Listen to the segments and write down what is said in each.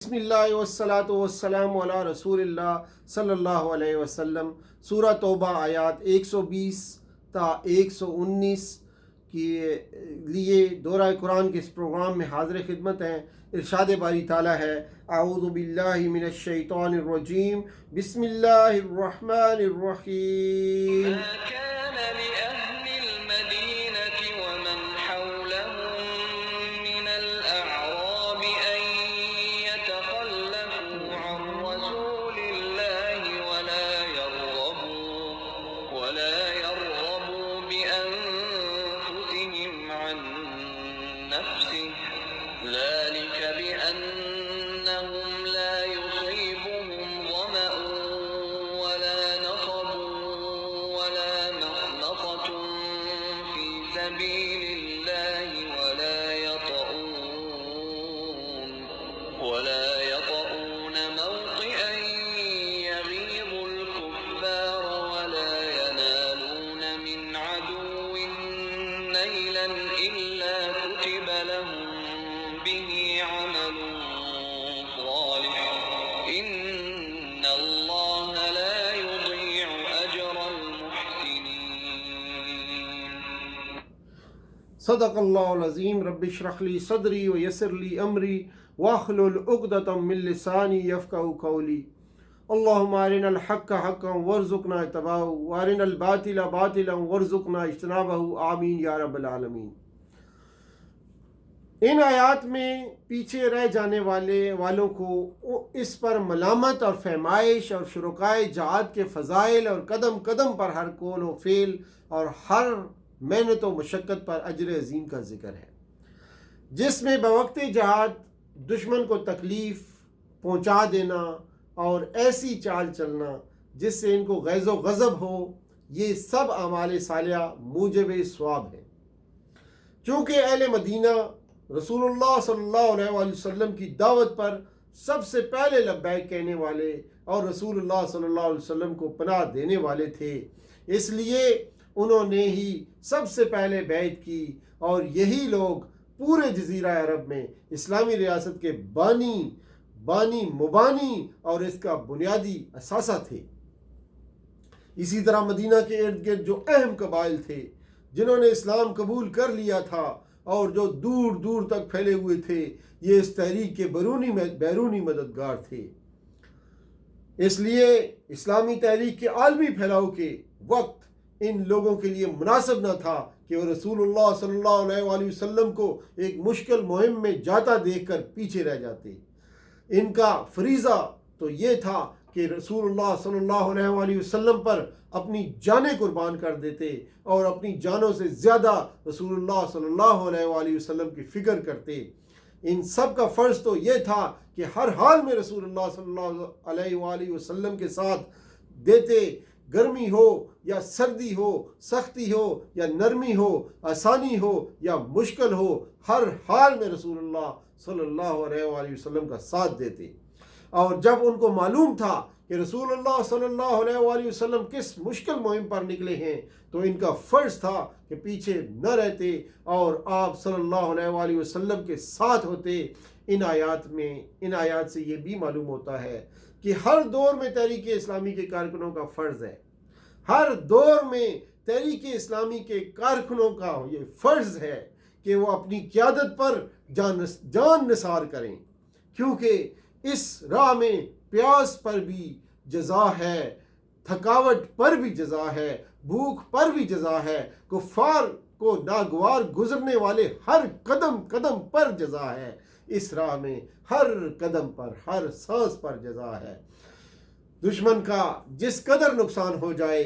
بسم اللہ والصلاۃ والسلام علی رسول اللہ صلی اللہ علیہ وسلم۔ سورہ توبہ آیات 120 تا 119 کے لیے دورہ قرآن کے اس پروگرام میں حاضر خدمت ہیں۔ ارشاد باری تعالیٰ ہے، اعوذ باللہ من الشیطان الرجیم، بسم اللہ الرحمن الرحیم۔ صدق اللہ العظیم۔ رب اشرح لی صدری ویسر لی امری واحلل عقدۃ من لسانی یفقہوا قولی۔ اللہم ارنا الحق حقا وارزقنا اتباعہ وارنا الباطل باطلا وارزقنا اجتنابہ، آمین یا رب العالمین۔ ان آیات میں پیچھے رہ جانے والوں کو اس پر ملامت اور فہمائش اور شرکائے جہاد کے فضائل اور قدم قدم پر ہر قول و فعل اور ہر محنت و مشقت پر اجر عظیم کا ذکر ہے، جس میں بوقت جہاد دشمن کو تکلیف پہنچا دینا اور ایسی چال چلنا جس سے ان کو غیظ و غضب ہو، یہ سب اعمال صالحہ موجب ثواب ہیں۔ چونکہ اہل مدینہ رسول اللہ صلی اللہ علیہ وآلہ وسلم کی دعوت پر سب سے پہلے لبیک کہنے والے اور رسول اللہ صلی اللہ علیہ وسلم کو پناہ دینے والے تھے، اس لیے انہوں نے ہی سب سے پہلے بیعت کی، اور یہی لوگ پورے جزیرہ عرب میں اسلامی ریاست کے بانی مبانی اور اس کا بنیادی اثاثہ تھے۔ اسی طرح مدینہ کے ارد گرد جو اہم قبائل تھے جنہوں نے اسلام قبول کر لیا تھا اور جو دور دور تک پھیلے ہوئے تھے، یہ اس تحریک کے بیرونی مددگار تھے۔ اس لیے اسلامی تحریک کے عالمی پھیلاؤ کے وقت ان لوگوں کے لیے مناسب نہ تھا کہ وہ رسول اللہ صلی اللہ علیہ وآلہ وسلم کو ایک مشکل مہم میں جاتا دیکھ کر پیچھے رہ جاتے۔ ان کا فریضہ تو یہ تھا کہ رسول اللہ صلی اللہ علیہ وآلہ وسلم پر اپنی جانیں قربان کر دیتے اور اپنی جانوں سے زیادہ رسول اللہ صلی اللہ علیہ وآلہ وسلم کی فکر کرتے۔ ان سب کا فرض تو یہ تھا کہ ہر حال میں رسول اللہ صلی اللہ علیہ وآلہ وسلم کے ساتھ دیتے، گرمی ہو یا سردی ہو، سختی ہو یا نرمی ہو، آسانی ہو یا مشکل ہو، ہر حال میں رسول اللہ صلی اللہ علیہ وآلہ وسلم کا ساتھ دیتے۔ اور جب ان کو معلوم تھا کہ رسول اللہ صلی اللہ علیہ وآلہ وسلم کس مشکل مہم پر نکلے ہیں، تو ان کا فرض تھا کہ پیچھے نہ رہتے اور آپ صلی اللہ علیہ وآلہ وسلم کے ساتھ ہوتے۔ ان آیات سے یہ بھی معلوم ہوتا ہے کہ ہر دور میں تحریک اسلامی کے کارکنوں کا فرض ہے، ہر دور میں تحریک اسلامی کے کارکنوں کا یہ فرض ہے کہ وہ اپنی قیادت پر جان نثار کریں، کیونکہ اس راہ میں پیاس پر بھی جزا ہے، تھکاوٹ پر بھی جزا ہے، بھوک پر بھی جزا ہے، کفار کو ناگوار گزرنے والے ہر قدم قدم پر جزا ہے، اس راہ میں ہر قدم پر ہر سانس پر جزا ہے۔ دشمن کا جس قدر نقصان ہو جائے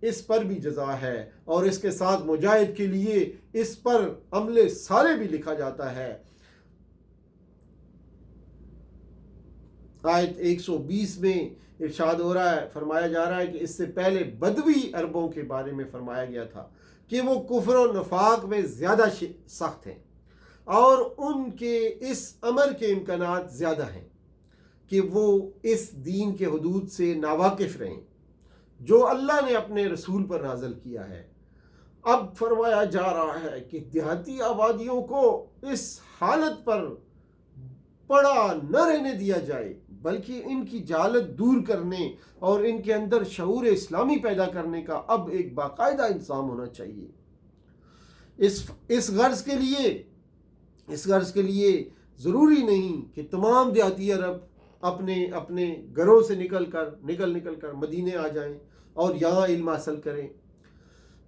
اس پر بھی جزا ہے، اور اس کے ساتھ مجاہد کے لیے اس پر عمل صالح بھی لکھا جاتا ہے۔ آیت 120 میں ارشاد ہو رہا ہے، فرمایا جا رہا ہے کہ اس سے پہلے بدوی عربوں کے بارے میں فرمایا گیا تھا کہ وہ کفر و نفاق میں زیادہ سخت ہیں اور ان کے اس امر کے امکانات زیادہ ہیں کہ وہ اس دین کے حدود سے ناواقف رہیں جو اللہ نے اپنے رسول پر نازل کیا ہے۔ اب فرمایا جا رہا ہے کہ دیہاتی آبادیوں کو اس حالت پر پڑا نہ رہنے دیا جائے، بلکہ ان کی جہالت دور کرنے اور ان کے اندر شعور اسلامی پیدا کرنے کا اب ایک باقاعدہ انتظام ہونا چاہیے۔ اس غرض کے لیے ضروری نہیں کہ تمام دیہاتی عرب اپنے گھروں سے نکل کر مدینے آ جائیں اور یہاں علم حاصل کریں،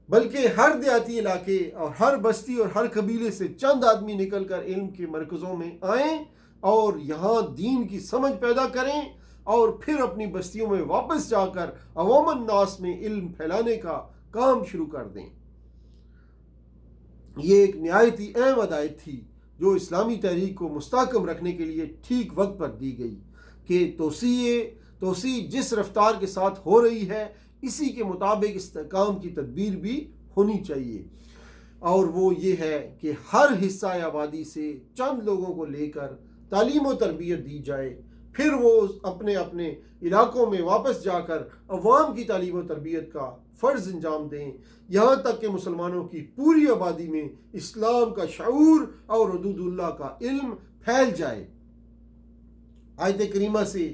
بلکہ ہر دیہاتی علاقے اور ہر بستی اور ہر قبیلے سے چند آدمی نکل کر علم کے مرکزوں میں آئیں اور یہاں دین کی سمجھ پیدا کریں اور پھر اپنی بستیوں میں واپس جا کر عوام الناس میں علم پھیلانے کا کام شروع کر دیں۔ یہ ایک نہایت ہی اہم ہدایت تھی جو اسلامی تحریک کو مستحکم رکھنے کے لیے ٹھیک وقت پر دی گئی کہ توسیع جس رفتار کے ساتھ ہو رہی ہے اسی کے مطابق استحکام کی تدبیر بھی ہونی چاہیے، اور وہ یہ ہے کہ ہر حصہ آبادی سے چند لوگوں کو لے کر تعلیم و تربیت دی جائے، پھر وہ اپنے علاقوں میں واپس جا کر عوام کی تعلیم و تربیت کا فرض انجام دیں، یہاں تک کہ مسلمانوں کی پوری آبادی میں اسلام کا شعور اور حدود اللہ کا علم پھیل جائے۔ آیت کریمہ سے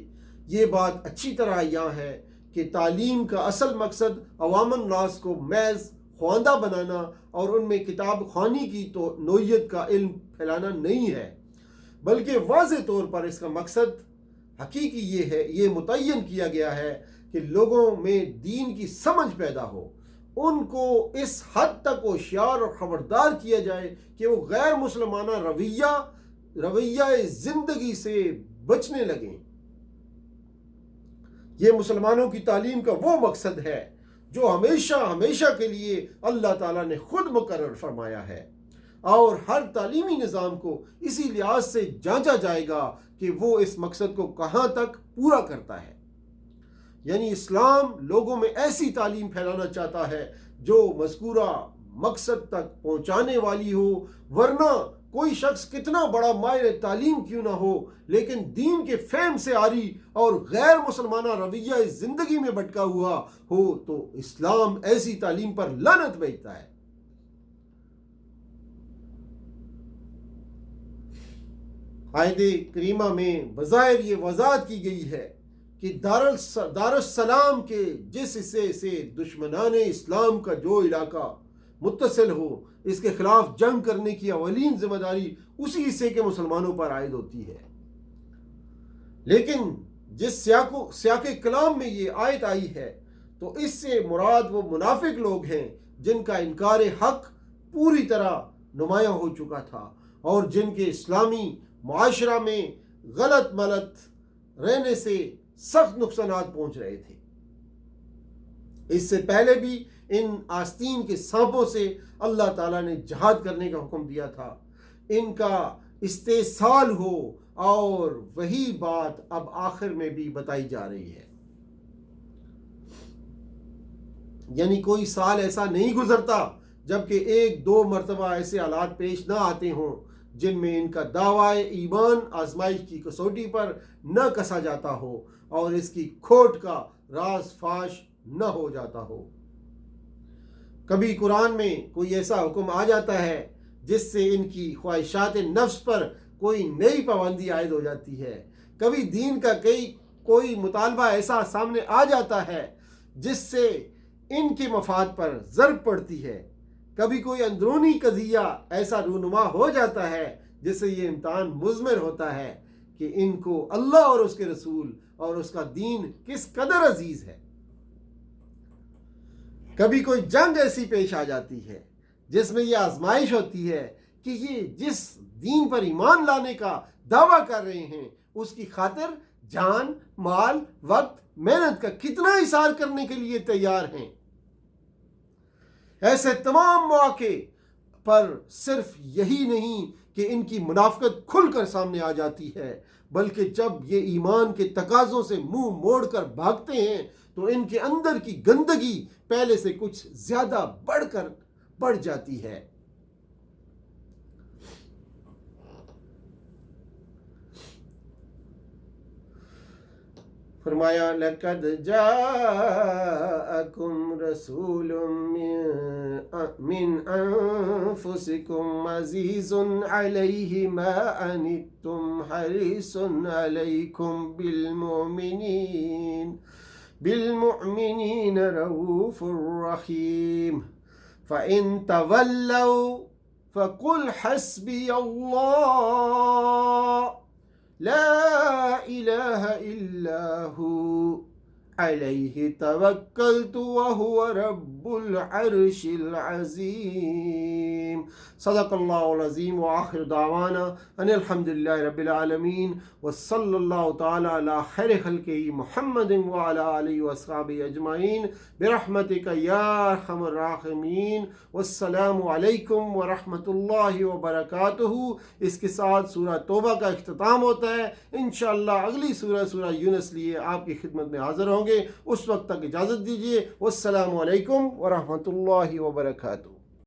یہ بات اچھی طرح عیاں ہے کہ تعلیم کا اصل مقصد عوام الناس کو محض خواندہ بنانا اور ان میں کتاب خوانی کی تو نوعیت کا علم پھیلانا نہیں ہے، بلکہ واضح طور پر اس کا مقصد حقیقی یہ متعین کیا گیا ہے کہ لوگوں میں دین کی سمجھ پیدا ہو، ان کو اس حد تک ہوشیار اور خبردار کیا جائے کہ وہ غیر مسلمانہ رویہ زندگی سے بچنے لگیں۔ یہ مسلمانوں کی تعلیم کا وہ مقصد ہے جو ہمیشہ کے لیے اللہ تعالیٰ نے خود مقرر فرمایا ہے، اور ہر تعلیمی نظام کو اسی لحاظ سے جانچا جائے گا کہ وہ اس مقصد کو کہاں تک پورا کرتا ہے۔ یعنی اسلام لوگوں میں ایسی تعلیم پھیلانا چاہتا ہے جو مذکورہ مقصد تک پہنچانے والی ہو، ورنہ کوئی شخص کتنا بڑا ماہر تعلیم کیوں نہ ہو، لیکن دین کے فہم سے عاری اور غیر مسلمانہ رویہ زندگی میں بھٹکا ہوا ہو تو اسلام ایسی تعلیم پر لعنت بھیجتا ہے۔ آیت کریمہ میں بظاہر یہ وضاحت کی گئی ہے کہ دارالسلام کے جس حصے سے دشمنان اسلام کا جو علاقہ متصل ہو، اس کے خلاف جنگ کرنے کی اولین ذمہ داری اسی حصے کے مسلمانوں پر عائد ہوتی ہے۔ لیکن جس سیاق کلام میں یہ آیت آئی ہے تو اس سے مراد وہ منافق لوگ ہیں جن کا انکار حق پوری طرح نمایاں ہو چکا تھا اور جن کے اسلامی معاشرہ میں غلط ملت رہنے سے سخت نقصانات پہنچ رہے تھے۔ اس سے پہلے بھی ان آستین کے سانپوں سے اللہ تعالیٰ نے جہاد کرنے کا حکم دیا تھا، ان کا استحصال ہو، اور وہی بات اب آخر میں بھی بتائی جا رہی ہے۔ یعنی کوئی سال ایسا نہیں گزرتا جبکہ 1-2 مرتبہ ایسے حالات پیش نہ آتے ہوں جن میں ان کا دعوی ایمان آزمائش کی کسوٹی پر نہ کسا جاتا ہو اور اس کی کھوٹ کا راز فاش نہ ہو جاتا ہو۔ کبھی قرآن میں کوئی ایسا حکم آ جاتا ہے جس سے ان کی خواہشات نفس پر کوئی نئی پابندی عائد ہو جاتی ہے، کبھی دین کا کوئی مطالبہ ایسا سامنے آ جاتا ہے جس سے ان کے مفاد پر ضرب پڑتی ہے، کبھی کوئی اندرونی قضیہ ایسا رونما ہو جاتا ہے جس سے یہ امتحان مضمر ہوتا ہے کہ ان کو اللہ اور اس کے رسول اور اس کا دین کس قدر عزیز ہے۔ کبھی کوئی جنگ ایسی پیش آ جاتی ہے جس میں یہ آزمائش ہوتی ہے کہ یہ جس دین پر ایمان لانے کا دعویٰ کر رہے ہیں اس کی خاطر جان، مال، وقت، محنت کا کتنا اثار کرنے کے لیے تیار ہیں۔ ایسے تمام مواقع پر صرف یہی نہیں کہ ان کی منافقت کھل کر سامنے آ جاتی ہے، بلکہ جب یہ ایمان کے تقاضوں سے منہ موڑ کر بھاگتے ہیں تو ان کے اندر کی گندگی پہلے سے کچھ زیادہ بڑھ جاتی ہے۔ فرمایا لقد جاءکم رسول من انفسکم عزیز علیہ ما عنتم حریص علیکم بالمؤمنین رؤوف رحیم فإن تولوا فقل حسبی اللہ لا الہ الا هو علیہ توکلت وهو رب العرش العظیم. صدق اللہ العظیم. وآخر دعوانا ان الحمد للہ رب العالمین وصلی اللہ تعالی علی خیر خلقہ محمد وعلی آلہ واصحابہ اجمعین برحمتک یا ارحم الراحمین. والسلام علیکم ورحمۃ اللہ وبرکاتہ. اس کے ساتھ سورہ توبہ کا اختتام ہوتا ہے. انشاءاللہ اگلی سورہ یونس لیے آپ کی خدمت میں حاضر ہوں گے. اس وقت تک اجازت دیجیے. والسلام علیکم ورحمۃ اللہ وبرکاتہ.